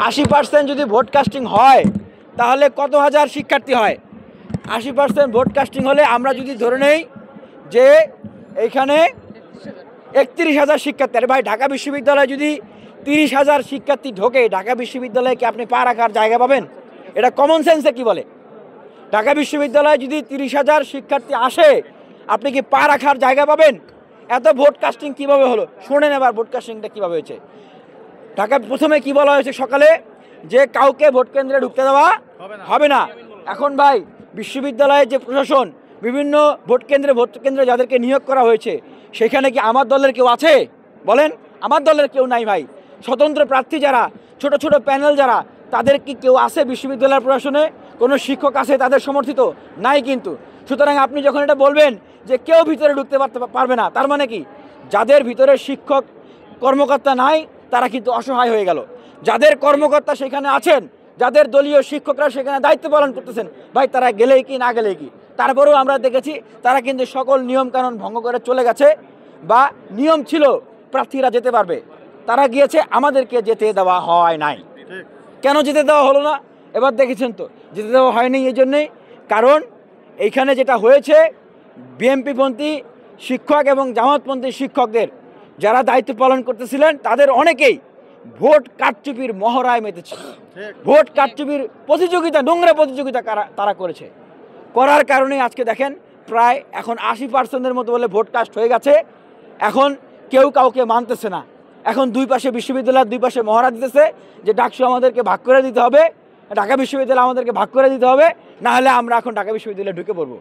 80% যদি vote casting হয় তাহলে কত হাজার শিক্ষার্থী হয়? 80% ভোট কাস্টিং হলে আমরা যদি ধরে নেই যে এইখানে 31,000 শিক্ষার্থী। আরে ভাই, ঢাকা বিশ্ববিদ্যালয়ে যদি 30,000 শিক্ষার্থী ঢোকে, ঢাকা বিশ্ববিদ্যালয়ে কি আপনি পা রাখার জায়গা পাবেন? এটা কমন সেন্সে কি বলে? ঢাকা বিশ্ববিদ্যালয়ে যদি 30,000 শিক্ষার্থী আসে, আপনি কি পা রাখার জায়গা পাবেন? এত ভোট কাস্টিং কীভাবে হলো? শোনেন এবার ভোট কাস্টিংটা কীভাবে হয়েছে। ঢাকা প্রথমে কি বলা হয়েছে সকালে, যে কাউকে ভোট কেন্দ্রে ঢুকতে দেওয়া হবে না। এখন ভাই, বিশ্ববিদ্যালয়ের যে প্রশাসন, বিভিন্ন ভোট কেন্দ্রে যাদেরকে নিয়োগ করা হয়েছে, সেখানে কি আমার দলের কেউ আছে? বলেন, আমার দলের কেউ নাই ভাই। স্বতন্ত্র প্রার্থী যারা, ছোট ছোট প্যানেল যারা, তাদের কি কেউ আছে বিশ্ববিদ্যালয়ের প্রশাসনে? কোনো শিক্ষক আছে তাদের সমর্থিত? নাই কিন্তু। সুতরাং আপনি যখন এটা বলবেন যে কেউ ভিতরে ঢুকতে পারবে না, তার মানে কি যাদের ভিতরে শিক্ষক কর্মকর্তা নাই তারা কিন্তু অসহায় হয়ে গেল। যাদের কর্মকর্তা সেখানে আছেন, যাদের দলীয় শিক্ষকরা সেখানে দায়িত্ব পালন করতেছেন, ভাই তারা গেলেই কি না গেলেই কি? তারপরেও আমরা দেখেছি তারা কিন্তু সকল নিয়মকানুন ভঙ্গ করে চলে গেছে। বা নিয়ম ছিল প্রার্থীরা যেতে পারবে, তারা গিয়েছে, আমাদেরকে যেতে দেওয়া হয় নাই। কেন যেতে দেওয়া হলো না? এবার দেখেছেন তো, যেতে দেওয়া হয়নি এই জন্যেই, কারণ এইখানে যেটা হয়েছে, বিএনপিপন্থী শিক্ষক এবং জামাতপন্থী শিক্ষকদের যারা দায়িত্ব পালন করতেছিলেন তাদের অনেকেই ভোট কারচুপির মহড়ায় মেতেছে। ভোট কারচুপির প্রতিযোগিতা, নোংরা প্রতিযোগিতা তারা করেছে। করার কারণে আজকে দেখেন প্রায় এখন 80%-এর মতো বলে ভোট কাস্ট হয়ে গেছে। এখন কেউ কাউকে মানতেছে না। এখন দুই পাশে বিশ্ববিদ্যালয়ের দুই পাশে মহড়া দিতেছে যে ডাকসু আমাদেরকে ভাগ করে দিতে হবে, ঢাকা বিশ্ববিদ্যালয় আমাদেরকে ভাগ করে দিতে হবে, না হলে আমরা এখন ঢাকা বিশ্ববিদ্যালয়ে ঢুকে পড়বো।